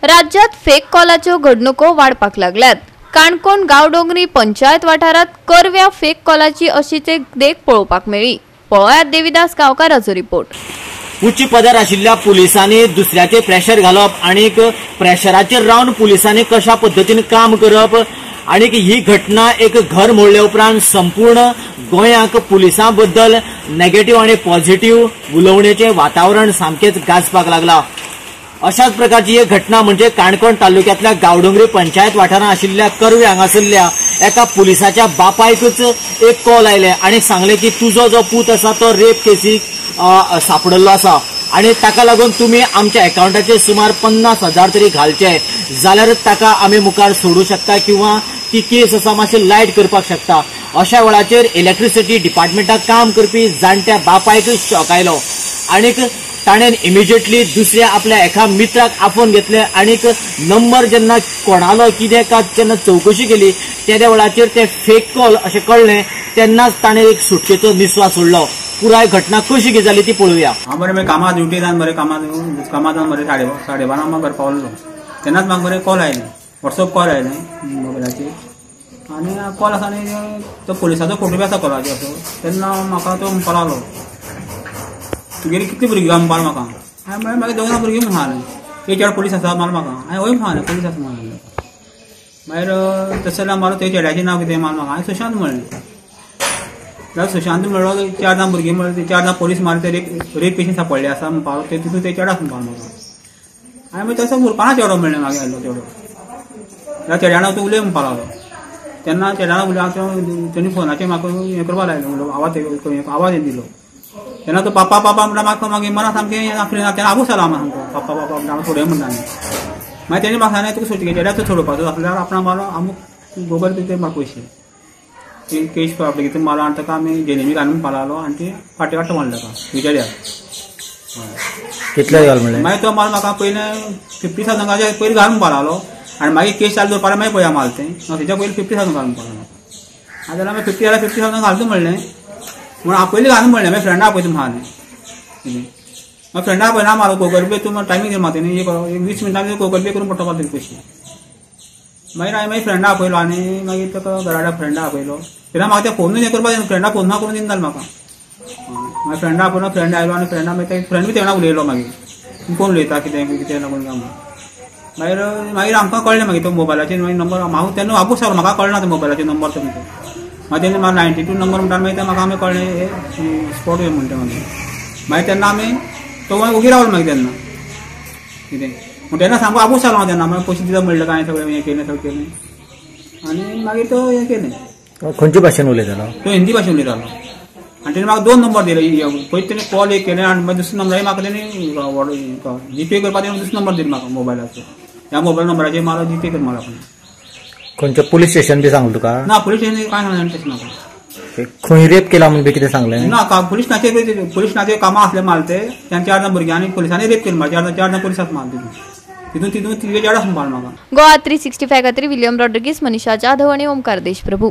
राज्यात फेक कॉलाच्यो घडणुको वाढपाक लागल्यात। काणकोण गांवडोंगरी पंचायत वाठारात करव्या फेक कॉलाची अशीच एक देख पळोवपाक मेळ्ळी। पळयात देविदास गांवकाराचो रिपोर्ट। उच्च पदार आशिल्ल्या पुलिसांनी दुसऱ्याचे प्रेशर घालप आणि प्रेशराचेर रावन पुलिसांनी कशा पद्धतीने काम करप आणि ही घटना एक घर मोडले उपरांत संपूर्ण गोंयाक पुलिसां बद्दल नेगेटिव्ह आणि पॉझिटिव्ह उलोवणेचे वातावरण सामकेच गाजपाक लागला। अशाच प्रकारची एक घटना म्हणजे काणकोण तालुक्यातल्या गांवडोंगरी पंचायत वाठारांत आशिल्ल्या करवे हांगासरल्या एका पुलिसाच्या बापायकच एक कॉल आयले आणि सांगले की तुझो जो पूत आसा तो रेप केसीक सापडलो आसा आणि ताका लागून तुम्ही आमच्या अकाउंटाचेर सुमार 50,000 तरी घालचे जाल्यारच ताका आमी मुखार सोडू शकता किंवा ती केस आसा मातशी लायट करपाक शकता। अशा वेळाचेर इलेक्ट्रिसिटी डिपार्टमेंटात काम करपी जाणट्या बापायकच शॉक आयलो आणि ताणें इमिजिएटली दुसऱ्या आपल्या एका मित्राक आफोन घेतले आणि नंबर जेन्ना कोणालो कितें का जेन्ना चौकशी केली त्या वेळाचेर ते फेक कॉल अशें कळ्ळें तेन्नाच ताणें एक सुटकेचो निस्वास सोडलो। पुराय घटना कशी की जाली ती पळोवया। हांव बरें कामां ड्युटीन बरें कामां बरें 12:30 म्हाका घर पावलो तेन्नाच म्हाका बरें कॉल आयले, व्हॉट्सअप कॉल आयले मोबायलाचेर आनी कॉल आसा आनी तो पुलिसाचो फोटो बी आसा कॉलाचेर असो। तेन्ना म्हाका तो म्हणपाक लागलो तुगेली कितली भुरगीं आहा म्हणपाक म्हाका। हांवें म्हळें म्हागे 2 भुरगीं म्हणून आसले एक पुलीस आसा माल म्हाका। हांवें हय म्हणलें पुलीस आसा म्हणलें। मागीर तशें जाल्यार मारो ते चेड्याचें नांव कितें माल म्हाका। हांवें सुशांत म्हणलें जाल्यार सुशांत म्हणलो 4 जाण भुरगीं म्हणलें 4 जाण पुलीस मार ते रेप पेशंट सांपडले आसा म्हणपाक ते तितून ते चेडो आसा म्हणपाक म्हाका। हांवें तसो उरपाना चेडो म्हणलें म्हागे आयलो चेडो जाल्यार चेड्यान तूं उलय म्हणपाक लागलो। तेन्ना चेड्यान उलय तेणी फोनाचेर म्हाका हें करपाक लायलो आवाज दिलो। तेन्ना तो पापा पापा म्हणटा म्हाका मागीर मना सामकें तेन्ना आबूस जालो हांव सामको पापा पापा म्हणटा थोडें म्हणटा मागीर तेणी म्हाका सांगलें तुका सुटके चेड्याक सोडपाचो आसल्यार आपणाक मारो अमूक गुगल पे म्हाका पयशे केश आपले कितें मारो आनी ताका आमी जेलीमी घालून पावलो आनी ती फाटी काडटा म्हणलें ताका चेड्याक कितले घाल म्हणलें। मागीर तो माल म्हाका पयलें 50,000 पयलीं घालून पावलो आनी मागीर केस चालू दवरपाक मागीर पळया माल तें तेच्या पयलीं 50,000 घालून पावलो आनी जाल्यार मागीर 50,000 घालता म्हणलें म्हणून हांव पयलीं घालून म्हणलें मागीर फ्रेंडा आपयता म्हणलें मागीर फ्रेंडा आपयना मारो गुगल पे तूं टायमींग दे म्हाका तेणी एक 20 मिनटां गुगल पे करून पडटा तेजे पयशे। मागीर हांवें मागीर फ्रेंडा आपयलो आनी मागीर ताका घराड्या फ्रेंडा आपयलो तेन्ना म्हाका ते फोन हें करपाक जाय फ्रेंडा फोन करून दिना जालें म्हाका। मागीर फ्रेंडा आपयलो फ्रेंड आयलो आनी फ्रेंडा मागीर फ्रेंड बी तेन्ना उलयलो मागीर कोण उलयता कितें कितें लागून काय म्हणून। मागीर आमकां कळ्ळें मागीर तो मोबायलाचेर नंबर हांव तेन्ना आबूस जालो म्हाका कळना तो मोबायलाचेर नंबर तो मागीर तेन्ना म्हाका 92 नंबर म्हणटा मागीर म्हाका आमी कळ्ळें स्पॉट वे म्हणटा मागीर तेन्ना आमी तो उगी रावलो मागीर तेन्ना कितें पूण तेन्ना सामको आबूस जालो हांव तेन्ना मागीर पयशे दिता म्हणलें काय सगळें हें केलें सगळें केलें आनी मागीर तो हें केलें। खंयच्या भाशेन उलयतालो तो हिंदी भाशेन उलयतालो आनी तेणें म्हाका 2 नंबर दिले पयलीं तेणें कॉल एक केलें आनी मागीर दुसरे नंबर म्हाका तेणी जीपे करपाक तेणें दुसरो नंबर दिलो म्हाका मोबायलाचो ह्या मोबायल नंबराचेर म्हाका जीपे कर म्हाका खंयचें पुलीस स्टेशन बी सांगलें तुका ना पुलीस स्टेशन काय सांगलें तशें म्हाका। खंय रेप केला म्हणून बी कितें सांगलें ना पुलीस नाचे कामां आसले माल ते 4 जाण भुरगीं आनी पुलिसांनी रेप केलें म्हाका 4 जाण पुलिसांत माल तितून तितून तितून चेडो म्हणपाक म्हाका। गोवा 365 खातीर विलियम रॉड्रिगीस, मनीषा जाधव आनी ओमकार देशप्रभू।